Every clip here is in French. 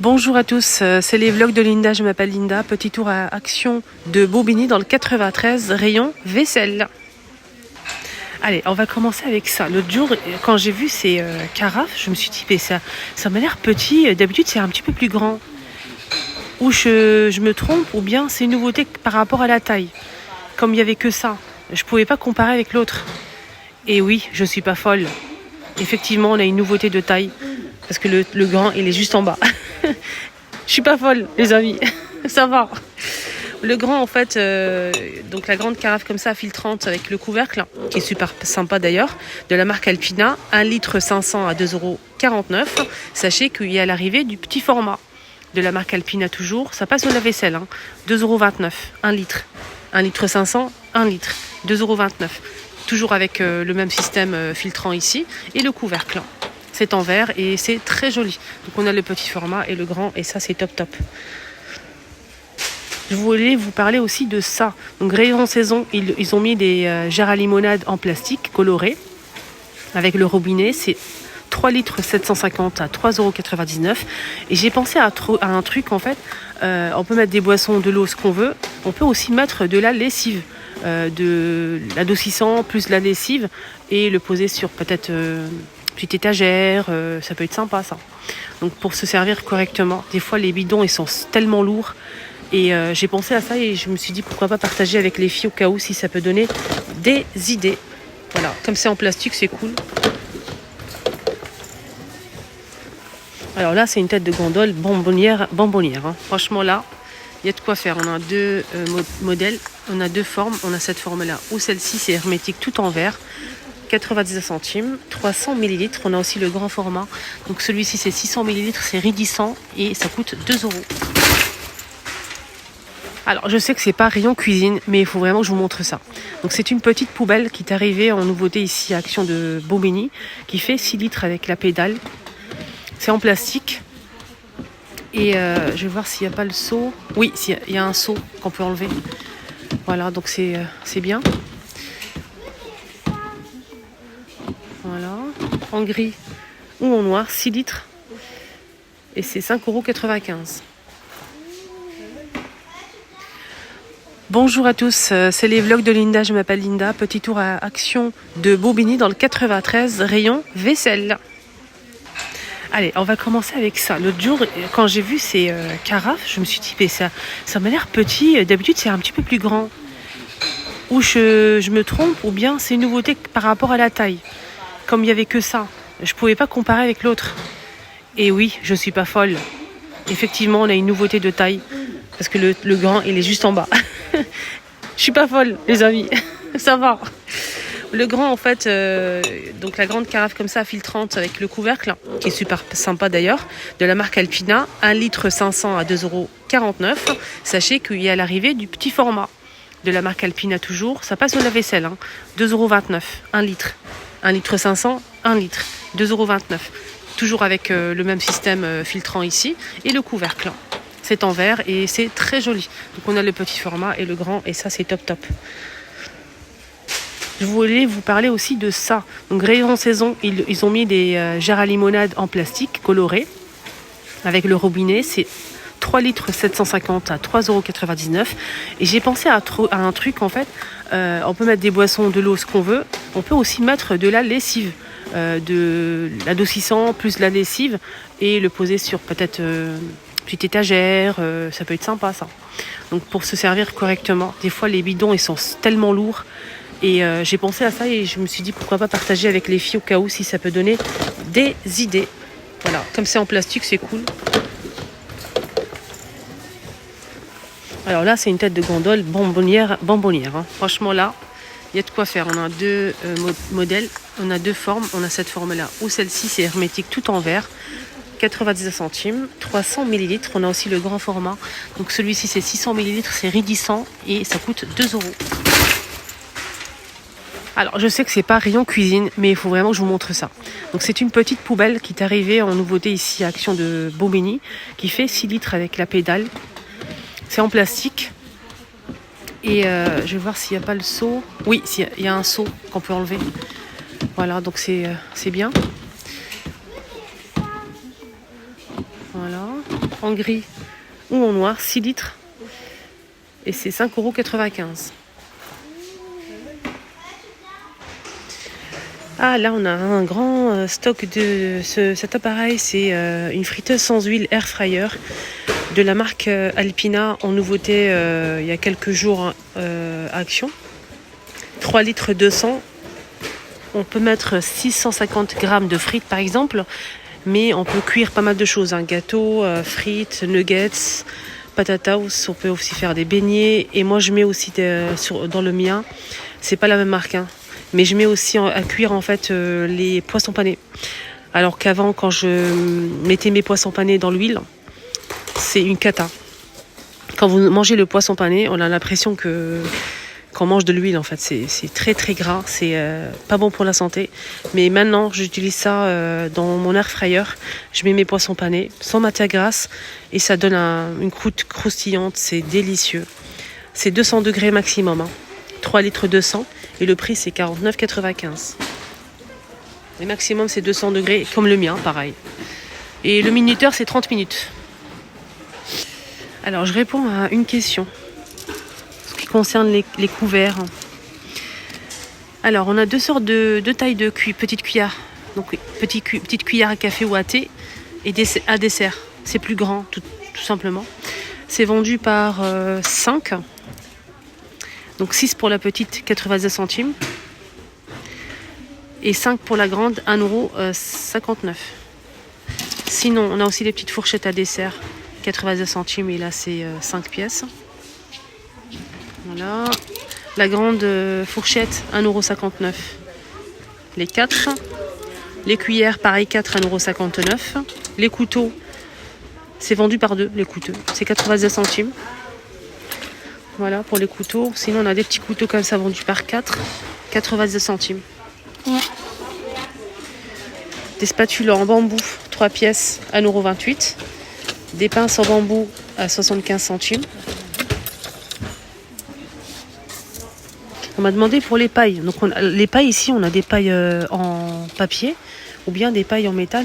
Bonjour à tous, c'est les vlogs de Linda, je m'appelle Linda. Petit tour à Action de Bobigny dans le 93, rayon vaisselle. Allez, on va commencer avec ça. L'autre jour, quand j'ai vu ces carafes, je me suis dit, mais ça m'a l'air petit. D'habitude, c'est un petit peu plus grand. Ou je me trompe, ou bien c'est une nouveauté par rapport à la taille. Comme il n'y avait que ça, je ne pouvais pas comparer avec l'autre. Et oui, je ne suis pas folle. Effectivement, on a une nouveauté de taille. Parce que le grand, il est juste en bas. Je suis pas folle, les amis. Ça va. Le grand, en fait, donc la grande carafe comme ça, filtrante avec le couvercle, qui est super sympa d'ailleurs, de la marque Alpina, 1 litre 500 à 2,49 €. Sachez qu'il y a l'arrivée du petit format de la marque Alpina toujours. Ça passe au lave-vaisselle, 2,29 €, 1 litre. 1 litre 500, 1 litre, 2,29 €. Toujours avec le même système filtrant ici et le couvercle. C'est en verre et c'est très joli. Donc on a le petit format et le grand et ça c'est top. Je voulais vous parler aussi de ça. Donc rayon saison, ils ont mis des jarres à limonade en plastique colorés avec le robinet. C'est 3 litres 750 à 3,99 €. Et j'ai pensé à un truc en fait. On peut mettre des boissons, de l'eau, ce qu'on veut. On peut aussi mettre de la lessive, de l'adoucissant plus la lessive et le poser sur peut-être petite étagère. Ça peut être sympa ça. Donc pour se servir correctement. Des fois les bidons ils sont tellement lourds. Et j'ai pensé à ça et je me suis dit pourquoi pas partager avec les filles au cas où si ça peut donner des idées. Voilà, comme c'est en plastique, c'est cool. Alors là, c'est une tête de gondole bonbonnière. Franchement là, il y a de quoi faire. On a deux modèles, on a deux formes. On a cette forme-là ou celle-ci, c'est hermétique tout en verre. 99 centimes, 300 ml. On a aussi le grand format. Donc celui-ci, c'est 600 ml, c'est ridissant et ça coûte 2 €. Alors, je sais que c'est pas rayon cuisine, mais il faut vraiment que je vous montre ça. Donc, c'est une petite poubelle qui est arrivée en nouveauté ici à Action de Bobigny, qui fait 6 litres avec la pédale. C'est en plastique. Et je vais voir s'il n'y a pas le seau. Oui, il y a un seau qu'on peut enlever. Voilà, donc c'est bien. Voilà, en gris ou en noir, 6 litres. Et c'est 5,95 €. Bonjour à tous, c'est les vlogs de Linda, je m'appelle Linda. Petit tour à Action de Bobigny dans le 93, rayon vaisselle. Allez, on va commencer avec ça. L'autre jour, quand j'ai vu ces carafes, je me suis dit, mais ça m'a l'air petit. D'habitude, c'est un petit peu plus grand. Ou je me trompe, ou bien c'est une nouveauté par rapport à la taille. Comme il n'y avait que ça, je ne pouvais pas comparer avec l'autre. Et oui, je ne suis pas folle. Effectivement, on a une nouveauté de taille. Parce que le grand, il est juste en bas. Je suis pas folle, les amis. Ça va. Le grand, en fait, donc la grande carafe comme ça, filtrante avec le couvercle, qui est super sympa d'ailleurs, de la marque Alpina, 1 litre 500 à 2,49 €. Sachez qu'il y a l'arrivée du petit format de la marque Alpina toujours. Ça passe au lave-vaisselle, 2,29 €, 1 litre. 1 litre 500, 1 litre, 2,29 €. Toujours avec le même système filtrant ici et le couvercle. C'est en verre et c'est très joli. Donc on a le petit format et le grand et ça c'est top. Je voulais vous parler aussi de ça. Donc rayon saison, ils ont mis des jarres à limonade en plastique colorés avec le robinet. C'est 3 litres 750 à 3,99 €. Et j'ai pensé à un truc en fait. On peut mettre des boissons, de l'eau, ce qu'on veut. On peut aussi mettre de la lessive, de l'adoucissant plus la lessive et le poser sur peut-être petite étagère. Ça peut être sympa ça. Donc pour se servir correctement. Des fois les bidons ils sont tellement lourds. Et j'ai pensé à ça et je me suis dit pourquoi pas partager avec les filles au cas où si ça peut donner des idées. Voilà, comme c'est en plastique, c'est cool. Alors là, c'est une tête de gondole bonbonnière. Franchement là, il y a de quoi faire. On a deux modèles, on a deux formes. On a cette forme-là ou celle-ci, c'est hermétique tout en verre. 99 centimes, 300 ml. On a aussi le grand format. Donc celui-ci, c'est 600 ml, c'est ridissant et ça coûte 2 €. Alors, je sais que c'est pas rayon cuisine, mais il faut vraiment que je vous montre ça. Donc, c'est une petite poubelle qui est arrivée en nouveauté ici à Action de Bobigny, qui fait 6 litres avec la pédale. C'est en plastique. Et je vais voir s'il n'y a pas le seau. Oui, il y a un seau qu'on peut enlever. Voilà, donc c'est bien. Voilà. en gris ou en noir, 6 litres. Et c'est 5,95 €. Ah, là, on a un grand stock de cet appareil. C'est une friteuse sans huile air fryer de la marque Alpina en nouveauté il y a quelques jours à Action. 3 litres 200. On peut mettre 650 grammes de frites par exemple, mais on peut cuire pas mal de choses. Gâteaux, frites, nuggets, patatas. On peut aussi faire des beignets. Et moi, je mets aussi dans le mien. C'est pas la même marque, mais je mets aussi à cuire en fait les poissons panés. Alors qu'avant, quand je mettais mes poissons panés dans l'huile, c'est une cata. Quand vous mangez le poisson pané, on a l'impression qu'on mange de l'huile en fait. C'est très très gras, c'est pas bon pour la santé. Mais maintenant, j'utilise ça dans mon air fryer. Je mets mes poissons panés sans matière grasse et ça donne une croûte croustillante. C'est délicieux. C'est 200 degrés maximum. 3 litres 200 et le prix c'est 49,95 €. Le maximum c'est 200 degrés comme le mien, pareil. Et le minuteur c'est 30 minutes. Alors je réponds à une question. Ce qui concerne les couverts. Alors on a deux sortes de tailles de petites cuillères. Donc petite cuillère à café ou à thé et à dessert. C'est plus grand tout simplement. C'est vendu par 5. Donc 6 pour la petite, 90 centimes. Et 5 pour la grande, 1,59 €. Sinon, on a aussi les petites fourchettes à dessert, 90 centimes. Et là, c'est 5 pièces. Voilà. La grande fourchette, 1,59 €. Les 4. Les cuillères, pareil, 4, 1,59 €. Les couteaux, c'est vendu par 2, les couteaux. C'est 90 centimes. Voilà pour les couteaux. Sinon, on a des petits couteaux comme ça vendus par 4, 90 centimes. Ouais. Des spatules en bambou, 3 pièces, 1,28 €. Des pinces en bambou à 75 centimes. On m'a demandé pour les pailles. Donc, les pailles ici, on a des pailles en papier ou bien des pailles en métal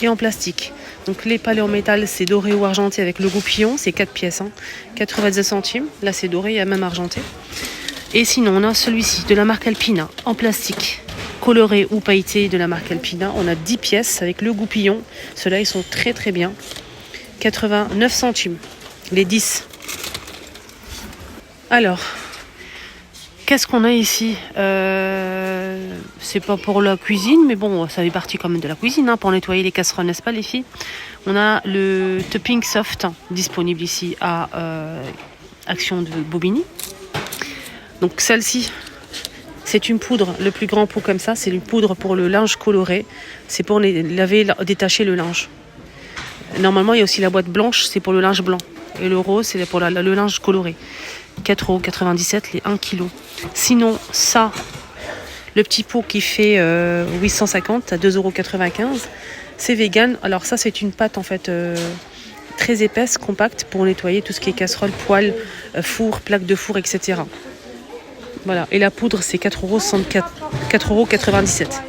et en plastique. Donc les pailles en métal, c'est doré ou argenté avec le goupillon, c'est 4 pièces, 90 centimes. Là c'est doré, il y a même argenté. Et sinon on a celui-ci de la marque Alpina en plastique, coloré ou pailleté de la marque Alpina. On a 10 pièces avec le goupillon. Ceux-là ils sont très très bien. 89 centimes, les 10. Alors, qu'est-ce qu'on a ici? C'est pas pour la cuisine, mais bon, ça fait partie quand même de la cuisine, pour nettoyer les casseroles, n'est-ce pas les filles? On a le Topping Soft disponible ici à Action de Bobigny. Donc celle-ci, c'est une poudre, le plus grand pot comme ça, c'est une poudre pour le linge coloré. C'est pour laver, détacher le linge. Normalement, il y a aussi la boîte blanche, c'est pour le linge blanc. Et le rose, c'est pour le linge coloré. 4,97 € les 1 kg. Sinon, ça, le petit pot qui fait 850 à 2,95 €, c'est vegan. Alors ça, c'est une pâte en fait très épaisse, compacte pour nettoyer tout ce qui est casserole, poêle, four, plaque de four, etc. Voilà. Et la poudre, c'est 4,97 €.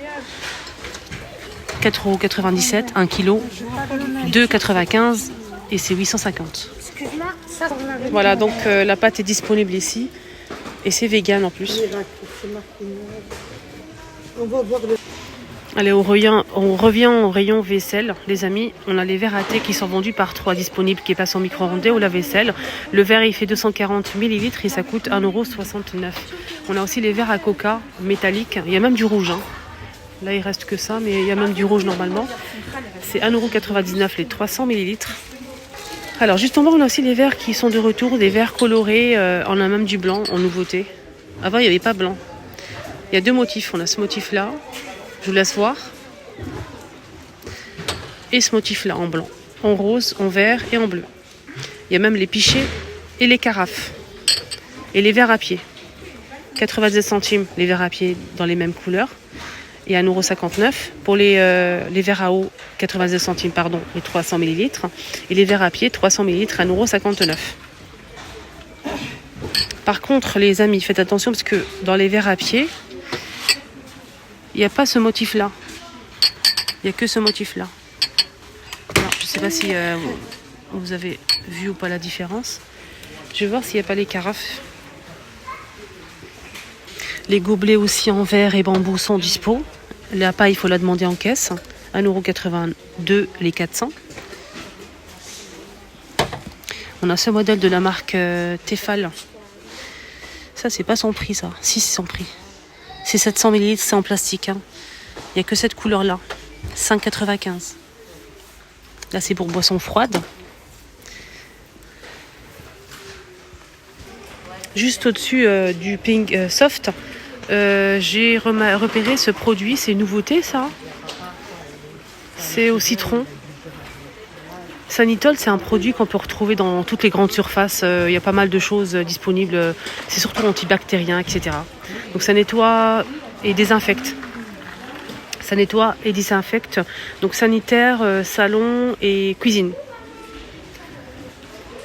4,97 €, 1 kg, 2,95 € et c'est 850. Voilà, donc la pâte est disponible ici et c'est vegan en plus. Allez, on revient au rayon vaisselle, les amis. On a les verres à thé qui sont vendus par 3 disponibles, qui passent en micro-ondes ou la vaisselle. Le verre, il fait 240 ml et ça coûte 1,69 €. On a aussi les verres à coca métalliques. Il y a même du rouge. Là, il reste que ça, mais il y a même du rouge normalement. C'est 1,99 € les 300 ml. Alors, juste en bas, on a aussi les verres qui sont de retour, des verres colorés. On a même du blanc en nouveauté. Avant, il n'y avait pas blanc. Il y a 2 motifs. On a ce motif-là. Je vous laisse voir. Et ce motif-là en blanc, en rose, en vert et en bleu. Il y a même les pichets et les carafes. Et les verres à pied. 90 centimes les verres à pied dans les mêmes couleurs. Et 1,59 € pour les verres à eau, 90 centimes, pardon, les 300 ml. Et les verres à pied, 300 ml, 1,59 €. Par contre, les amis, faites attention parce que dans les verres à pied, il n'y a pas ce motif-là. Il n'y a que ce motif-là. Je ne sais pas si vous avez vu ou pas la différence. Je vais voir s'il n'y a pas les carafes. Les gobelets aussi en verre et bambou sont dispo. La paille, il faut la demander en caisse. 1,82 € les 400. On a ce modèle de la marque Tefal. Ça, c'est pas son prix, ça. Si, c'est son prix. C'est 700 ml, c'est en plastique. Hein. Il n'y a que cette couleur-là. 5,95 €. Là, c'est pour boissons froides. Juste au-dessus du Pink Soft, j'ai repéré ce produit. C'est une nouveauté, ça. C'est au citron. Sanitol, c'est un produit qu'on peut retrouver dans toutes les grandes surfaces. Il y a pas mal de choses disponibles. C'est surtout antibactérien, etc. Donc ça nettoie et désinfecte. Ça nettoie et désinfecte. Donc sanitaire, salon et cuisine.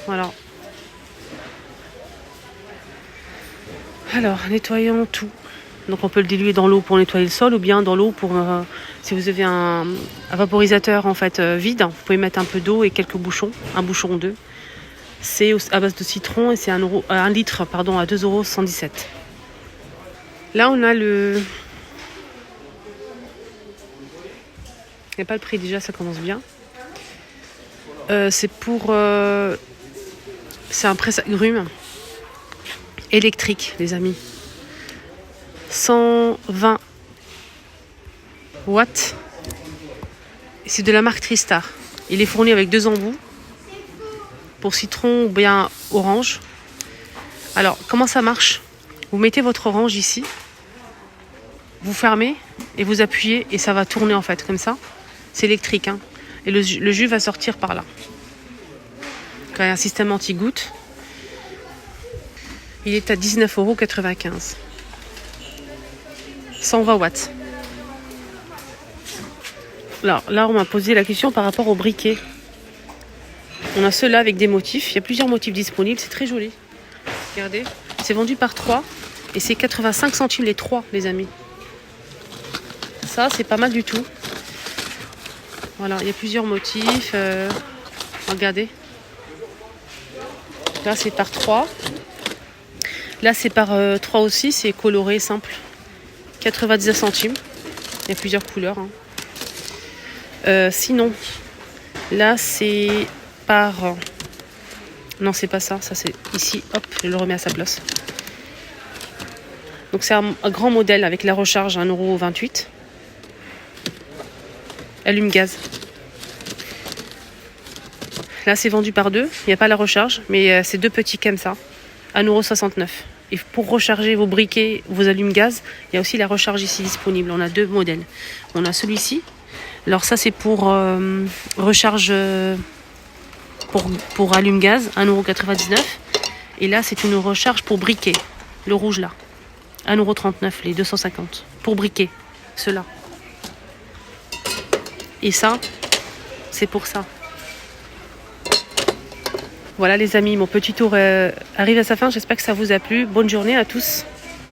Voilà. Alors, nettoyons tout. Donc on peut le diluer dans l'eau pour nettoyer le sol ou bien dans l'eau pour si vous avez un vaporisateur en fait vide, vous pouvez mettre un peu d'eau et quelques bouchons, un bouchon ou deux. C'est à base de citron et c'est 1 litre à 2,117 €. Là on a le... Il n'y a pas le prix déjà, ça commence bien. C'est pour... C'est un presse-agrumes électrique les amis. 120 watts. C'est de la marque Tristar. Il est fourni avec 2 embouts pour citron ou bien orange. Alors, comment ça marche? Vous mettez votre orange ici, vous fermez et vous appuyez et ça va tourner en fait comme ça. C'est électrique. Hein. Et le jus va sortir par là. Quand il y a un système anti-goutte, il est à 19,95 €. 120 watts. Alors, là, on m'a posé la question par rapport au briquet. On a ceux-là avec des motifs. Il y a plusieurs motifs disponibles. C'est très joli. Regardez. C'est vendu par 3. Et c'est 85 centimes les 3, les amis. Ça, c'est pas mal du tout. Voilà, il y a plusieurs motifs. Regardez. Là, c'est par 3. Là, c'est par 3 aussi. C'est coloré, simple. 99 centimes. Il y a plusieurs couleurs. Hein. Sinon, là, c'est par... Non, c'est pas ça. Ça, c'est ici. Hop, je le remets à sa place. Donc, c'est un grand modèle avec la recharge 1,28 €. Allume-gaz. Là, c'est vendu par 2. Il n'y a pas la recharge, mais c'est 2 petits comme ça. 1,69 €. Et pour recharger vos briquets, vos allume-gaz, il y a aussi la recharge ici disponible. On a 2 modèles. On a celui-ci. Alors ça, c'est pour recharge pour allume-gaz, 1,99 €. Et là, c'est une recharge pour briquet. Le rouge là. 1,39 €, les 250. Pour briquet. Ceux-là. Et ça, c'est pour ça. Voilà les amis, mon petit tour arrive à sa fin. J'espère que ça vous a plu. Bonne journée à tous.